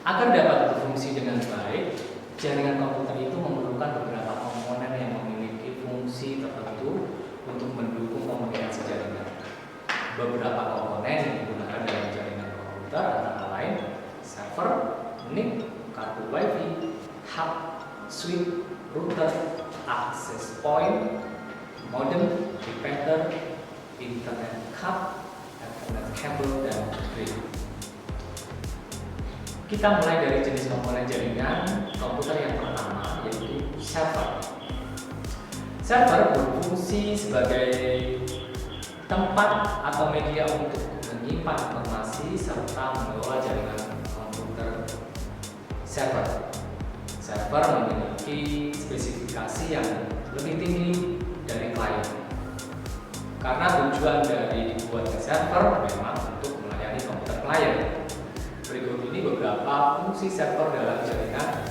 Agar dapat berfungsi dengan baik, jaringan komputer itu memerlukan beberapa komponen yang memiliki fungsi tertentu untuk mendukung komunikasi jaringan. Beberapa komponen yang digunakan dalam jaringan komputer antara lain server, NIC, kartu WiFi, hub, switch, router, access point, modem, repeater, internet card, Ethernet cable, dan grid. Kita mulai dari jenis komponen jaringan komputer yang pertama, yaitu server. Server berfungsi sebagai tempat atau media untuk menyimpan informasi serta mengelola jaringan komputer server. Server memiliki spesifikasi yang lebih tinggi dari klien. Karena tujuan dari dibuatnya server memang untuk melayani komputer klien. Berikut ini beberapa fungsi server dalam jaringan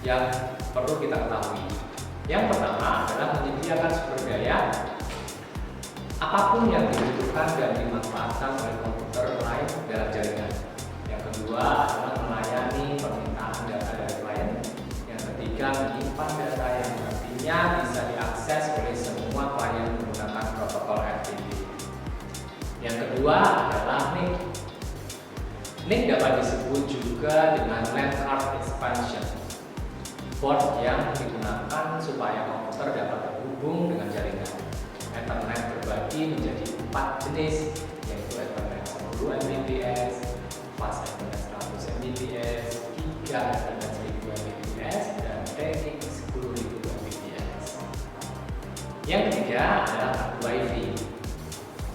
yang perlu kita ketahui. Yang pertama adalah menyediakan sumber daya apapun yang dibutuhkan dan dimanfaatkan oleh komputer lain dalam jaringan. Yang kedua adalah melayani permintaan data dari klien. Yang ketiga, menyimpan data yang nantinya bisa diakses oleh semua klien menggunakan protokol FTP. Yang kedua adalah NIC. NIC dapat disebut juga dengan LAN card expansion, port yang digunakan supaya komputer dapat terhubung dengan jaringan. Ethernet terbagi menjadi 4 jenis, yaitu Ethernet 10 Mbps, Fast Ethernet 100 Mbps, Giga Ethernet 1000 Mbps, dan TX 10.000 Mbps. Yang ketiga adalah kartu WiFi.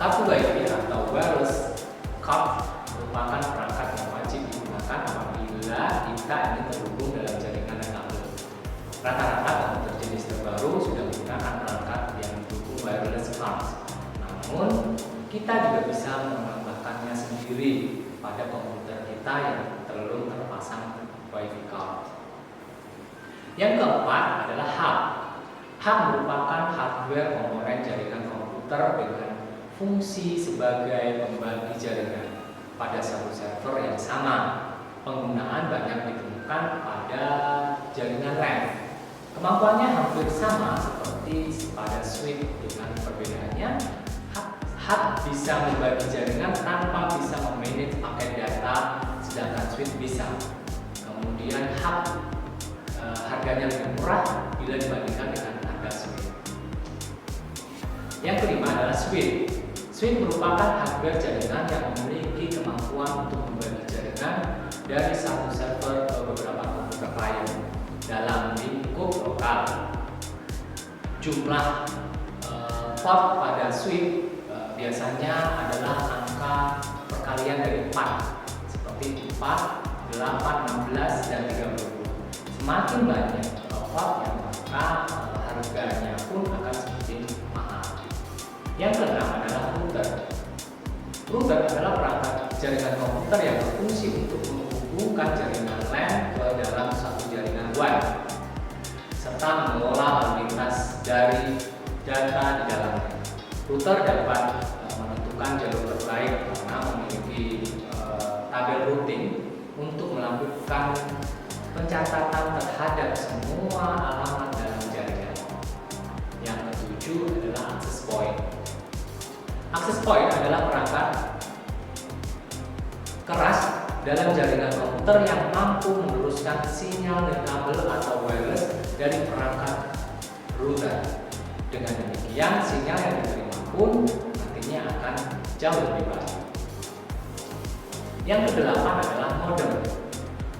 Kartu WiFi atau wireless card merupakan perangkat yang wajib digunakan apabila kita ingin terhubung dalam jaringan dan kabel. Rata-rata komputer jenis terbaru sudah menggunakan perangkat yang mendukung wireless cards. Namun, kita juga bisa menambahkannya sendiri pada komputer kita yang belum terpasang WiFi card. Yang keempat adalah hub. Hub merupakan hardware komponen jaringan komputer dengan fungsi sebagai pembagi jaringan pada satu server yang sama. Penggunaan banyak ditemukan pada jaringan LAN. Kemampuannya hampir sama seperti pada switch, dengan perbedaannya hub bisa membagi jaringan tanpa bisa memanage paket data, sedangkan switch bisa. Kemudian hub harganya lebih murah bila dibandingkan dengan harga switch. Yang kelima adalah switch. Switch merupakan hardware jaringan yang memiliki kemampuan untuk membagi jaringan dari satu server ke beberapa komputer klien dalam lingkup lokal. Jumlah port pada switch biasanya adalah angka perkalian dari 4, seperti 4, 8, 16, dan 30. Semakin banyak port yang maka harganya pun akan semakin mahal. Yang keenam adalah router. Router adalah perangkat jaringan komputer yang berfungsi untuk menghubungkan jaringan LAN ke dalam satu jaringan WAN serta mengelola lalu lintas dari data di dalamnya. Router dapat menentukan jalur terbaik karena memiliki tabel routing untuk melakukan pencatatan terhadap semua alamat dalam jaringan. Yang ketujuh adalah access point. Access point adalah perangkat keras dalam jaringan komputer yang mampu meneruskan sinyal dan kabel atau wireless dari perangkat router. Dengan demikian, sinyal yang diterima pun nantinya akan jauh lebih baik. Yang kedelapan adalah modem.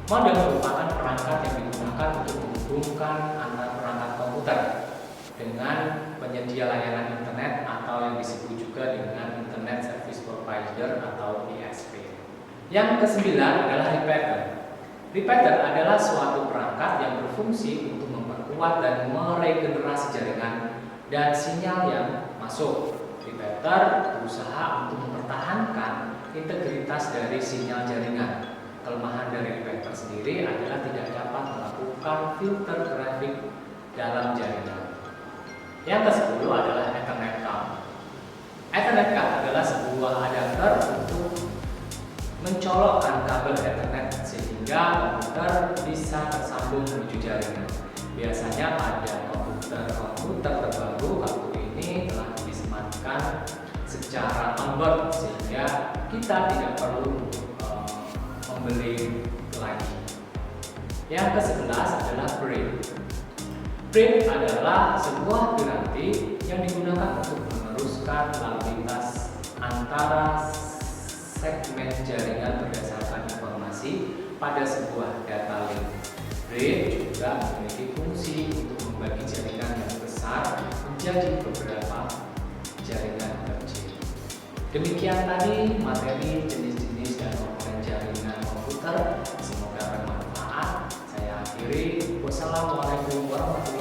Modem merupakan perangkat yang digunakan untuk menghubungkan antar perangkat komputer dengan penyedia layanan internet atau yang disebut juga dengan Internet Service Provider atau ISP. Yang kesembilan adalah repeater. Repeater adalah suatu perangkat yang berfungsi untuk memperkuat dan meregenerasi jaringan dan sinyal yang masuk. Repeater berusaha untuk mempertahankan integritas dari sinyal jaringan. Kelemahan dari repeater sendiri adalah tidak dapat melakukan filter traffic dalam jaringan. Yang ke-10 adalah Ethernet card. Ethernet card adalah sebuah adapter untuk mencolokkan kabel Ethernet sehingga komputer bisa tersambung menuju jaringan. Biasanya pada komputer terbaru, kartu ini telah disematkan secara onboard sehingga kita tidak perlu membeli lagi. Yang ke-11 adalah braille. Braille adalah sebuah piranti yang digunakan untuk meneruskan lalu lintas antara segmen jaringan berdasarkan informasi pada sebuah data link. Braille juga memiliki fungsi untuk membagi jaringan yang besar menjadi beberapa jaringan kecil. Demikian tadi materi jenis-jenis dan komponen jaringan komputer. Semoga bermanfaat. Saya akhiri. Wassalamualaikum warahmatullahi wabarakatuh.